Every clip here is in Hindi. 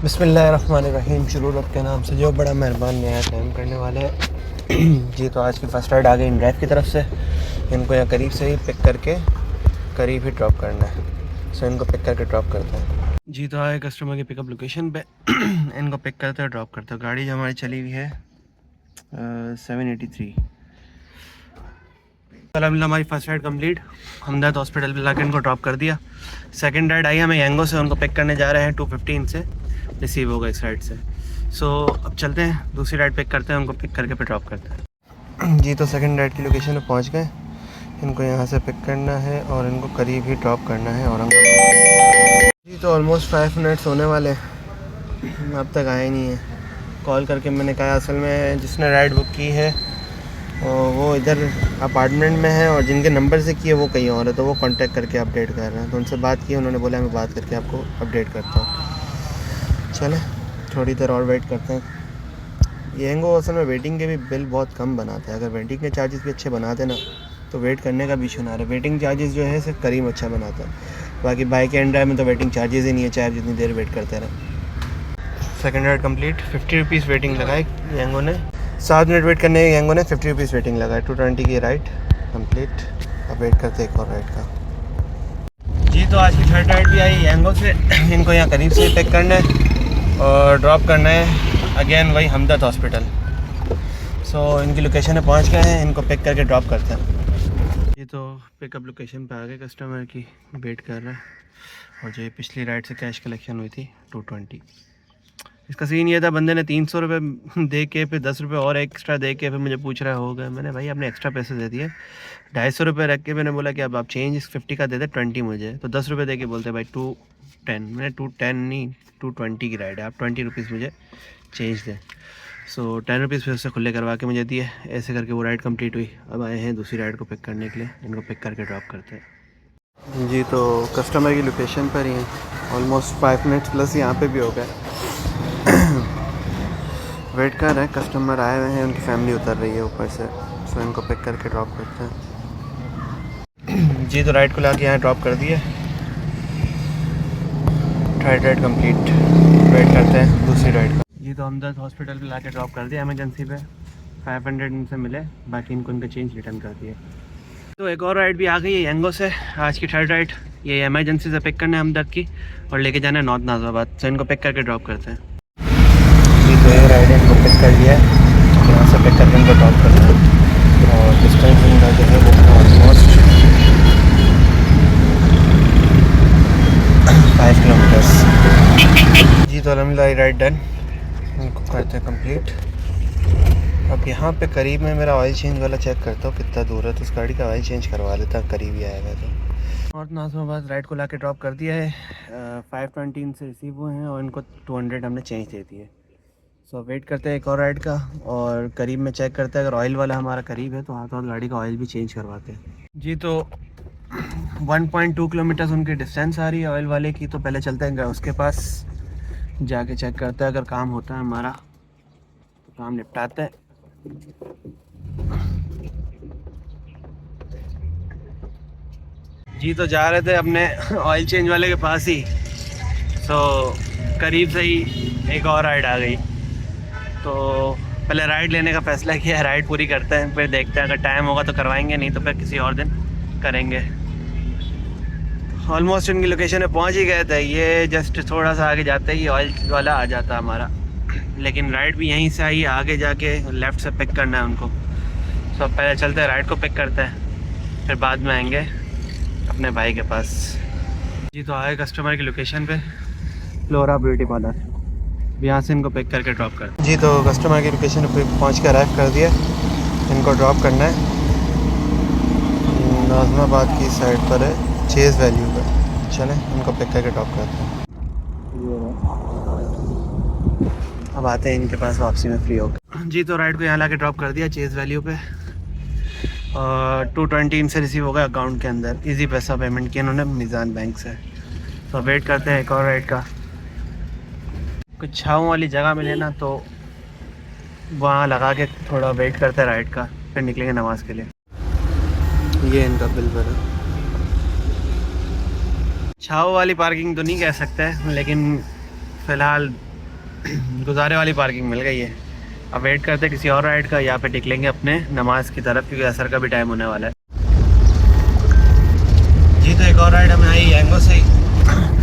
बिस्मिल्लाहिर्रहमानिर्रहीम। शुरू रब के नाम से जो बड़ा मेहरबान नया टाइम करने वाले हैं। जी तो आज की फ़र्स्ट राइड आ गई इन ड्राइव की तरफ से। इनको यहाँ करीब से ही पिक करके करीब ही ड्रॉप करना है। सो इनको पिक करके ड्रॉप करते हैं। जी तो आए कस्टमर की पिकअप लोकेशन पे। इनको पिक करते हैं, ड्रॉप करते हैं। गाड़ी जो हमारी चली हुई है 783। अलहमदिल्ला हमारी फर्स्ट राइड कंप्लीट। हमदर्द हॉस्पिटल पे लाके इनको ड्रॉप कर दिया। सेकंड राइड आई हमें यंगो से, उनको पिक करने जा रहे हैं 215 से, रिसीव होगा इस राइड से। सो अब चलते हैं दूसरी राइड पिक करते हैं, उनको पिक करके फिर ड्रॉप करते हैं। जी तो सेकंड राइड की लोकेशन पे पहुंच गए। इनको यहाँ से पिक करना है और इनको करीब ही ड्रॉप करना है औरंगाबाद। जी तो ऑलमोस्ट 5 मिनट्स होने वाले, अब तक आए नहीं है। कॉल करके मैंने कहा असल में जिसने राइड बुक की है और वो इधर अपार्टमेंट में है और जिनके नंबर से किए वो कहीं और है, तो वो कांटेक्ट करके अपडेट कर रहे हैं। तो उनसे बात की, उन्होंने बोला मैं बात करके आपको अपडेट करता हूँ। चलें थोड़ी देर और वेट करते हैं। येंगो असल में वेटिंग के भी बिल बहुत कम बनाता है। अगर वेटिंग के चार्जेस भी अच्छे बनाते ना तो वेट करने का भी इशू ना रहा। वेटिंग चार्जेस जो है सिर्फ करीम अच्छा बनाता है, बाकी बाइक एंड ड्राइव में तो वेटिंग चार्जेस ही नहीं है, चाहे जितनी देर वेट करते रहे। Second ride complete. 50 rupees waiting लगाई येंगो ने। 7 मिनट वेट करने के येंगो ने 50 रुपीज़ वेटिंग लगाई। 220 की राइड कंप्लीट। अब वेट करते एक और राइड का। जी तो आज की थर्ड राइड भी आई येंगो से। इनको यहाँ करीब से पिक करना है और ड्रॉप करना है अगेन वही हमदर्द हॉस्पिटल। सो इनकी लोकेशन पे पहुँच गए हैं, इनको पिक करके ड्रॉप करते हैं। ये तो पिकअप लोकेशन पे आ गए, कस्टमर की वेट कर रहा है। और जो पिछली राइड से कैश कलेक्शन हुई थी 220। इसका सीन ये था, बंदे ने 300 रुपये दे के फिर 10 रुपये और एक्स्ट्रा दे के फिर मुझे पूछ रहा हो गया। मैंने भाई आपने एक्स्ट्रा पैसे दे दिए। 250 रुपये रख के मैंने बोला कि अब आप चेंज 50 का दे दे 20 मुझे, तो 10 रुपये दे के बोलते भाई 210। मैंने 210 नहीं 220 की राइड है, आप 20 रुपीज़ मुझे चेंज दें। सो 10 रुपीज़ फिर उससे खुले करवा के मुझे दिए। ऐसे करके वो राइड कंप्लीट हुई। अब आए हैं दूसरी राइड को पिक करने के लिए, इनको पिक करके ड्रॉप करते हैं। जी तो कस्टमर की लोकेशन पर ही हैं। ऑलमोस्ट 5 मिनट्स प्लस यहाँ पे भी हो गए। वेट कर रहे हैं, कस्टमर आए हुए हैं, उनकी फैमिली उतर रही है ऊपर से। सो इनको पिक करके ड्रॉप करते हैं। जी तो राइड को लाके यहाँ ड्रॉप कर दिए। Third ride complete. वेट करते हैं दूसरी राइड का। जी तो हमदर्द हॉस्पिटल पे लाके ड्रॉप कर दिया एमरजेंसी पे। 500 इनसे मिले, बाकी इनको इनका चेंज रिटर्न कर दिए। तो एक और राइड भी आ गई है येंगो से, आज की थर्ड राइड। ये एमरजेंसी से पिक करना है हमदर्द की और लेके जाना है नॉर्थ नाज़िराबाद। सो इनको पिक करके ड्रॉप करते हैं। जी तो ये राइड इनको पिक कर लिया है, यहाँ से पिक करके इनको ड्रॉप करना है। और डिस्टेंस इनका जो है वो ऑलमोस्ट 5 किलोमीटर्स। जी तो अलहमदिल्ला राइड डन, इनको करते हैं कंप्लीट। अब यहाँ पे करीब में मेरा ऑयल चेंज वाला चेक करता हूँ कितना दूर है, तो उस गाड़ी का ऑयल चेंज करवा लेता, करीब ही आएगा। तो नॉर्थ नाज़िराबाद राइड को लाके ड्रॉप कर दिया है। 520 इनसे रिसीव हुए हैं और इनको 200 हमने चेंज दे दिए। सो वेट करते हैं एक और राइड का और करीब में चेक करते हैं। अगर ऑयल वाला हमारा करीब है तो हाथ हाथ गाड़ी का ऑयल भी चेंज करवाते हैं। जी तो 1.2 किलोमीटर्स उनकी डिस्टेंस आ रही है ऑयल वाले की। तो पहले चलते हैं उसके पास, जाके चेक करते हैं। अगर काम होता है हमारा तो काम निपटाते हैं। जी तो जा रहे थे अपने ऑयल चेंज वाले के पास ही। सो करीब से ही एक और राइड आ गई। तो पहले राइड लेने का फ़ैसला किया, राइड पूरी करते हैं फिर देखते हैं। अगर टाइम होगा तो करवाएंगे, नहीं तो फिर किसी और दिन करेंगे। ऑलमोस्ट इनकी लोकेशन पे पहुंच ही गए थे। ये जस्ट थोड़ा सा आगे जाते ही ऑयल वाला आ जाता हमारा, लेकिन राइड भी यहीं से आई, आगे जाके लेफ़्ट से पिक करना है उनको। तो पहले चलते हैं राइड को पिक करते हैं, फिर बाद में आएंगे अपने भाई के पास। जी तो आए कस्टमर की लोकेशन पे, फ्लोरा ब्यूटी पार्लर। यहाँ से इनको पिक करके ड्रॉप कर। जी तो कस्टमर की लोकेशन पे पहुँच कर अराइव कर दिया। इनको ड्रॉप करना है नाज़िमाबाद की साइड पर है, चेज़ वैल्यू पर। चलें इनको पिक करके ड्रॉप करते हैं। अब आते हैं इनके पास वापसी में फ्री होकर। जी तो राइड को यहाँ लाके ड्रॉप कर दिया चेज़ वैल्यू पे। और 220 इनसे रिसीव होगा अकाउंट के अंदर। इजी पैसा पेमेंट किया इन्होंने मीज़ान बैंक से। तो वेट करते हैं एक और राइड का। कुछ छाँव वाली जगह मिले ना तो वहाँ लगा के थोड़ा वेट करते हैं राइड का, फिर निकलेंगे नमाज़ के लिए। ये इनका बिल भरा। छाँव वाली पार्किंग तो नहीं कह सकते, लेकिन फ़िलहाल गुजारे वाली पार्किंग मिल गई है। अब वेट करते हैं किसी और राइड का, यहाँ पे टिक लेंगे अपने नमाज की तरफ, क्योंकि असर का भी टाइम होने वाला है। जी तो एक और राइड हमें आई यंगो से ही।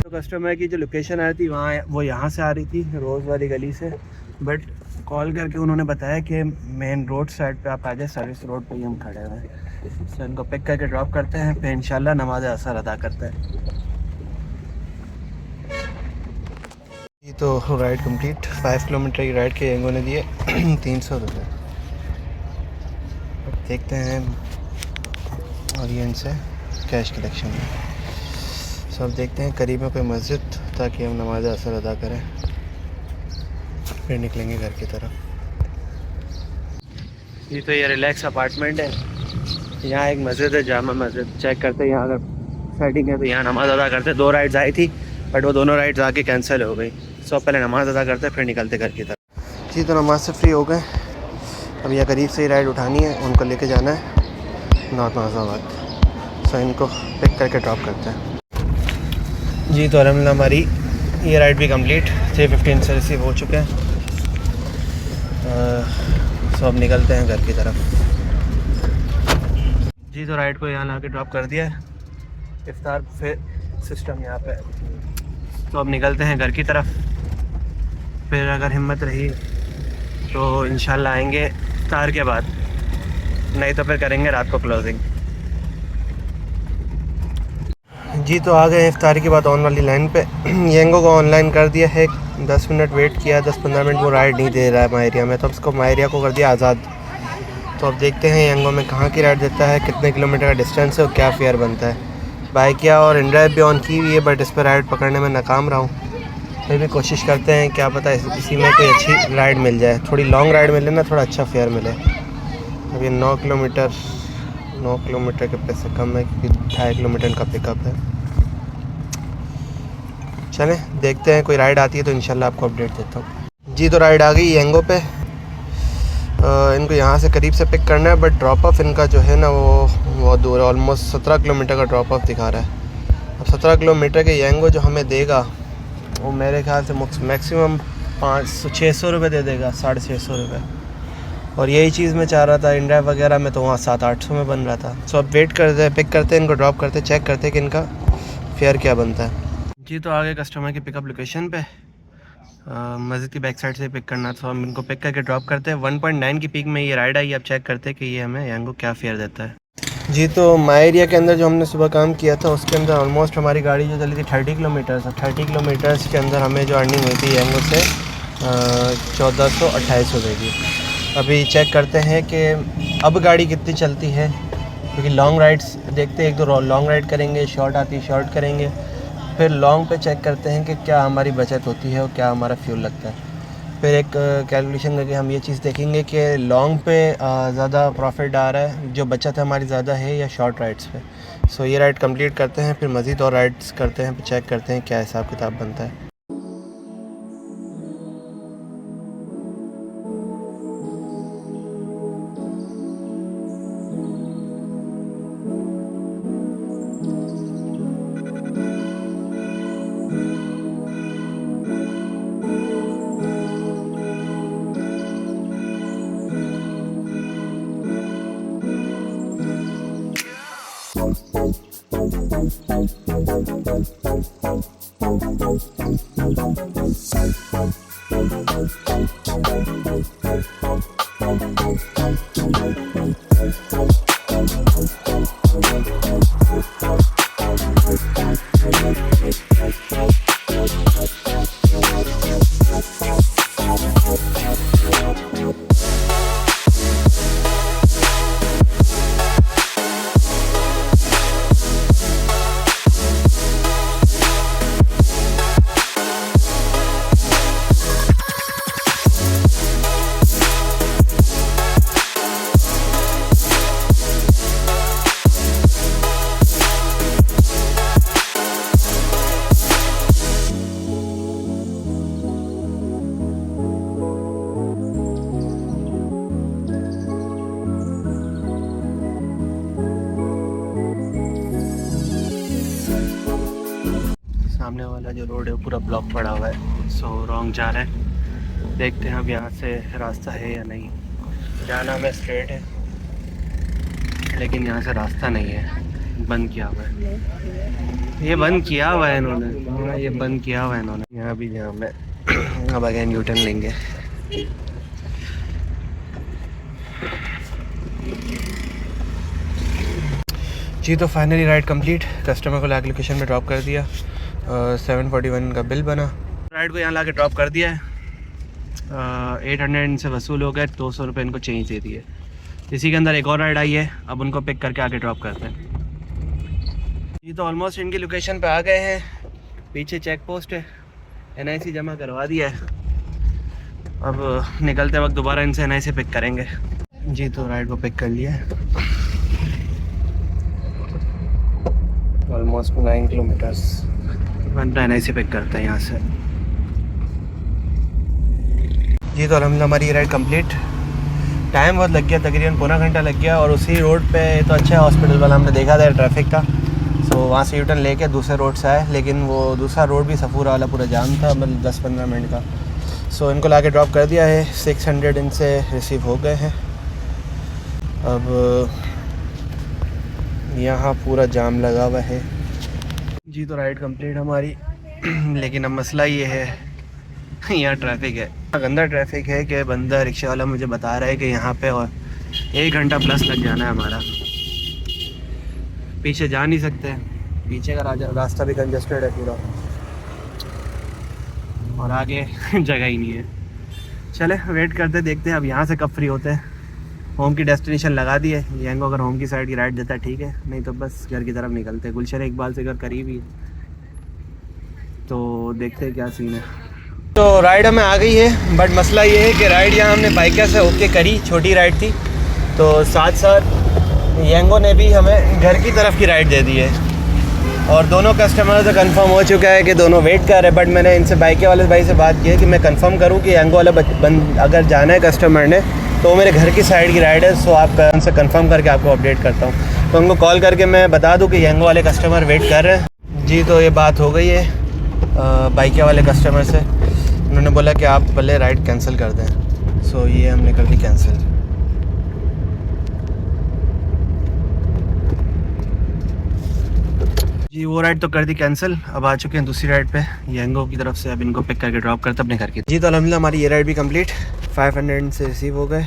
तो कस्टमर की जो लोकेशन आ रही थी वहाँ, वो यहाँ से आ रही थी रोज़ वाली गली से, बट कॉल करके उन्होंने बताया कि मेन रोड साइड पे आप आ जाए, सर्विस रोड पे ही हम खड़े हुए हैं। तो इनको पिक करके ड्रॉप करते हैं, फिर इंशाल्लाह नमाज असर अदा करते हैं। ये तो राइड कंप्लीट, 5 किलोमीटर की राइड के यंगो ने दिए 300 रुपये। अब देखते हैं और ये इनसे कैश कलेक्शन में सब देखते हैं करीब में कोई मस्जिद, ताकि हम नमाज असर अदा करें, फिर निकलेंगे घर की तरफ। ये तो ये रिलैक्स अपार्टमेंट है, यहाँ एक मस्जिद है, जामा मस्जिद। चेक करते हैं यहाँ अगर सेटिंग है तो यहाँ नमाज अदा करते। 2 राइड्स आई थी बट वो दोनों राइड्स आके कैंसिल हो गई। सो पहले नमाज अदा करते फिर निकलते घर की तरफ। जी तो नमाज से फ्री हो गए, अब यह करीब से ही राइड उठानी है, उनको लेके जाना है नॉर्थ नाज़ाबाद। सो इनको पिक करके ड्रॉप करते हैं। जी तो अलहमदिल्ला हमारी ये राइड भी कंप्लीट 3:15 से रिसीव हो चुके हैं। सो अब निकलते हैं घर की तरफ। जी तो राइड को यहाँ ला के ड्रॉप कर दिया है, इफ्तार फिर सिस्टम यहाँ पे। तो अब निकलते हैं घर की तरफ, फिर अगर हिम्मत रही तो इंशाल्लाह आएंगे इफ्तार के बाद, नहीं तो फिर करेंगे रात को क्लोजिंग। जी तो आ गए इफ्तार के बाद ऑन वाली लाइन पे। यंगो को ऑनलाइन कर दिया है, 10 मिनट वेट किया, 10-15 मिनट वो राइड नहीं दे रहा है माय एरिया में, तो उसको माय एरिया को कर दिया आज़ाद। तो अब देखते हैं यंगो में कहाँ की राइड देता है, कितने किलोमीटर का डिस्टेंस है और क्या फेयर बनता है। बाइकिया और इनड्राइव भी ऑन की हुई है, बट इस पर राइड पकड़ने में नाकाम रहा हूँ। फिर भी कोशिश करते हैं, क्या पता इसी में कोई अच्छी राइड मिल जाए, थोड़ी लॉन्ग राइड मिले ना, थोड़ा अच्छा फेयर मिले। अब ये 9 किलोमीटर के पैसे कम है, क्योंकि 2.5 किलोमीटर का पिकअप है। चलें देखते हैं, कोई राइड आती है तो इंशाल्लाह आपको अपडेट देता हूँ। जी तो राइड आ गई यंगो पे। इनको यहाँ से करीब से पिक करना है, बट ड्रॉप ऑफ इनका जो है ना वो बहुत दूर है, ऑलमोस्ट 17 किलोमीटर का ड्रॉप ऑफ दिखा रहा है। अब 17 किलोमीटर के यंगो जो हमें देगा वो मेरे ख्याल से मैक्सिमम 500-600 रुपये दे देगा, 650 रुपये। और यही चीज़ मैं चाह रहा था इंडिया वगैरह में, तो वहाँ 700-800 में बन रहा था। सो अब वेट करते हैं, पिक करते हैं, इनको ड्रॉप करते, चेक करते कि इनका फेयर क्या बनता है। जी तो आगे कस्टमर की पिकअप लोकेशन पे मस्जिद की बैक साइड से पिक करना, तो हम इनको पिक करके ड्रॉप करते हैं। 1.9 की पीक में ये राइड आई। अब चेक करते हैं कि ये हमें यंगो क्या फेयर देता है। जी तो माय एरिया के अंदर जो हमने सुबह काम किया था उसके अंदर ऑलमोस्ट हमारी गाड़ी जो चली थी 30 किलोमीटर्स। 30 किलोमीटर्स के अंदर हमें जो अर्निंग हुई थी यंगो से 1428 रुपये की। अभी चेक करते हैं कि अब गाड़ी कितनी चलती है, क्योंकि लॉन्ग राइड्स देखते हैं, एक दो लॉन्ग राइड करेंगे, शॉर्ट आती है शॉर्ट करेंगे, फिर लॉन्ग पे चेक करते हैं कि क्या हमारी बचत होती है और क्या हमारा फ्यूल लगता है। फिर एक कैलकुलेशन करके हम ये चीज़ देखेंगे कि लॉन्ग पे ज़्यादा प्रॉफिट आ रहा है, जो बचत है हमारी ज़्यादा है, या शॉर्ट राइड्स पे। सो ये राइड कंप्लीट करते हैं, फिर मज़ीद और राइड्स करते हैं, फिर चेक करते हैं क्या हिसाब किताब बनता है। सामने वाला जो रोड है पूरा ब्लॉक पड़ा हुआ है, सो रॉन्ग जा रहा है। देखते हैं अब यहाँ से रास्ता है या नहीं। जाना में स्ट्रेट है लेकिन यहाँ से रास्ता नहीं है, बंद किया हुआ है। ये बंद किया हुआ है इन्होंने, हाँ ये बंद किया हुआ है इन्होंने। यहाँ भी जाम है। अब अगेन यू टर्न लेंगे। जी तो फाइनली राइड कंप्लीट। कस्टमर को लाके लोकेशन में ड्रॉप कर दिया। 741 का बिल बना। राइड को यहाँ ला के ड्रॉप कर दिया है। 800 इनसे वसूल हो गए। 200 रुपये इनको चेंज दे दिए। इसी के अंदर एक और राइड आई है, अब उनको पिक करके आके ड्रॉप करते हैं। ये तो ऑलमोस्ट इनकी लोकेशन पे आ गए हैं। पीछे चेक पोस्ट है, NIC जमा करवा दिया है। अब निकलते वक्त दोबारा इनसे NIC पिक करेंगे। जी तो राइड को पिक कर लिया है। Almost 9 kilometres. NIC पिक करते हैं यहाँ से। जी तो अलहमदिल्ला हमारी राइड कंप्लीट। टाइम बहुत लग गया, तकरीबन पौना घंटा लग गया। और उसी रोड पे तो अच्छा है हॉस्पिटल वाला, हमने देखा था ट्रैफिक का, तो वहाँ से यूटर्न लेके दूसरे रोड से आए। लेकिन वो दूसरा रोड भी सफूरा वाला पूरा जाम था, मतलब 10-15 मिनट का। सो इनको लाके ड्रॉप कर दिया है। 600 इनसे रिसीव हो गए हैं। अब यहाँ पूरा जाम लगा हुआ है। जी तो राइड कंप्लीट हमारी। लेकिन अब मसला ये है, यहाँ ट्रैफिक है, गंदा ट्रैफिक है कि बंदा रिक्शा वाला मुझे बता रहा है कि यहाँ पे और 1 घंटा प्लस लग जाना है हमारा। पीछे जा नहीं सकते, पीछे का रास्ता भी कंजस्टेड है पूरा, और आगे जगह ही नहीं है। चले वेट करते देखते हैं अब यहाँ से कब फ्री होते हैं। होम की डेस्टिनेशन लगा दी है। यंगो अगर होम की साइड की राइड देता है ठीक है, नहीं तो बस घर की तरफ निकलते हैं। गुलशन इकबाल से घर करीब ही है, तो देखते हैं क्या सीन है। तो राइड हमें आ गई है, बट मसला ये है कि राइड यहाँ हमने बाइकर से होके करी, छोटी राइड थी, तो साथ साथ यंगो ने भी हमें घर की तरफ की राइड दे दी है। और दोनों कस्टमर से कंफर्म हो चुका है कि दोनों वेट कर रहे हैं। बट मैंने इनसे बाइक वाले भाई से बात की है कि मैं कंफर्म करूं कि यंगो वाला अगर जाना है कस्टमर ने तो वो मेरे घर की साइड की राइड है। सो आप उनसे कंफर्म करके आपको अपडेट करता हूं। तो उनको कॉल करके मैं बता दूं कि यंगो वाले कस्टमर वेट कर रहे हैं। जी तो ये बात हो गई है बाइक वाले कस्टमर से। उन्होंने बोला कि आप पहले राइड कैंसिल कर दें। सो ये हमने कर दी कैंसिल। जी वो राइड तो कर दी कैंसिल। अब आ चुके हैं दूसरी राइड पे यंगो की तरफ से। अब इनको पिक करके ड्रॉप करते अपने घर की। जी तो अल्हम्दुलिल्लाह हमारी ये राइड भी कंप्लीट। 500 से रिसीव हो गए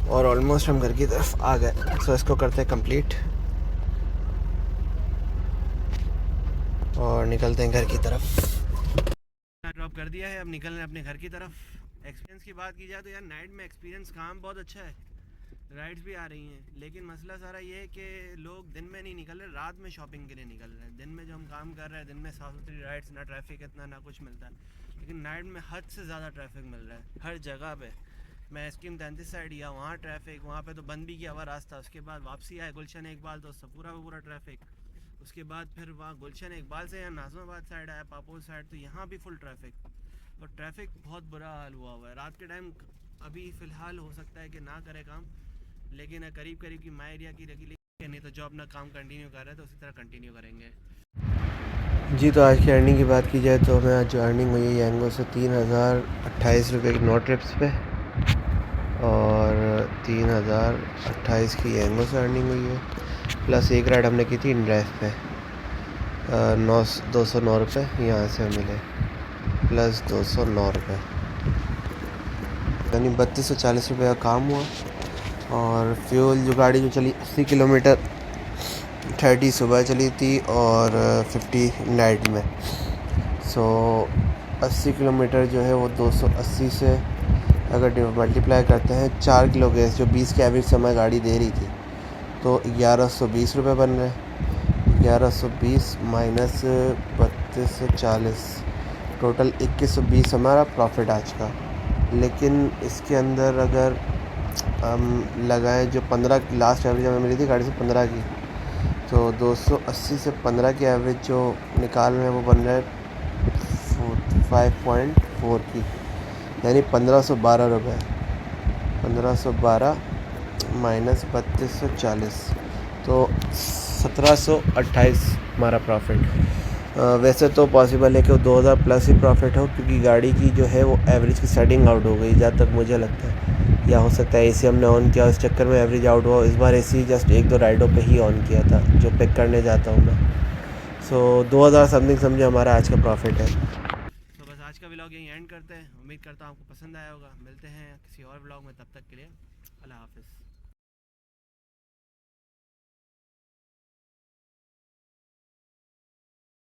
और ऑलमोस्ट हम घर की तरफ आ गए। सो इसको करते हैं कंप्लीट और निकलते हैं घर की तरफ। ड्रॉप कर दिया है, अब निकल रहे हैं अपने घर की तरफ। एक्सपीरियंस की बात की जाए तो यार नाइट में एक्सपीरियंस काम बहुत अच्छा है, राइड्स भी आ रही हैं। लेकिन मसला सारा ये है कि लोग दिन में नहीं निकल रहे, रात में शॉपिंग के लिए निकल रहे हैं। दिन में जो हम काम कर रहे हैं, दिन में साफ सुथरी राइड्स, ना ट्रैफिक इतना ना कुछ मिलता है। लेकिन नाइट में हद से ज़्यादा ट्रैफिक मिल रहा है हर जगह पे। मैं स्कीम 33 साइड गया, वहाँ ट्रैफिक, वहाँ पे तो बंद भी किया हुआ रास्ता। उसके बाद वापसी आए गुलशन इकबाल, तो पूरा पूरा ट्रैफिक। उसके बाद फिर वहाँ गुलशन इकबाल से यहाँ नाज़िमाबाद साइड आया, पापोल साइड, तो यहाँ भी फुल ट्रैफिक। और ट्रैफिक बहुत बुरा हाल हुआ है रात के टाइम। अभी फ़िलहाल हो सकता है कि ना करे काम, लेकिन करीब करीब की माई एरिया की लगी, नहीं तो जो अपना काम कंटिन्यू कर रहे हैं तो उसी तरह कंटिन्यू करेंगे। जी तो आज की अर्निंग की बात की जाए तो हमें आज जो अर्निंग हुई है यंगो से 3028 रुपये की 9 ट्रिप्स पे, और 3028 की यंगो से अर्निंग हुई है। प्लस एक राइड हमने की थी इन ड्राइव पे, 209 रुपये यहाँ से मिले, प्लस 209 रुपये, यानी 3240 रुपये का काम हुआ। और फ्यूल जो गाड़ी जो चली 80 किलोमीटर, 30 सुबह चली थी और 50 नाइट में। सो 80 किलोमीटर जो है वो 280 से अगर मल्टीप्लाई करते हैं 4 किलो गैस जो 20 के एवरेज समय गाड़ी दे रही थी, तो 1120 रुपये बन रहे। 1120 माइनस 3240, टोटल 2120 हमारा प्रॉफिट आज का। लेकिन इसके अंदर अगर हम लगाएं जो 15 की लास्ट एवरेज हमें मिली थी गाड़ी से 15 की, तो 280 से 15 की एवरेज जो निकाल रहे हैं वो बन रहा है 5.4 की, यानी 1512 रुपये। 1512 माइनस 3240, तो 1728 हमारा प्रॉफिट। वैसे तो पॉसिबल है कि वो 2000 प्लस ही प्रॉफिट हो, क्योंकि गाड़ी की जो है वो एवरेज की सेटिंग आउट हो गई जहाँ तक मुझे लगता है, या हो सकता है एसी हमने ऑन किया इस चक्कर में एवरेज आउट हुआ। इस बार एसी जस्ट 1-2 राइडों पे ही ऑन किया था जो पिक करने जाता हूँ मैं। सो 2000 समथिंग समझे हमारा आज का प्रॉफिट है। तो बस आज का व्लॉग यहीं एंड करते हैं। उम्मीद करता हूँ आपको पसंद आया होगा। मिलते हैं किसी और व्लॉग में, तब तक के लिए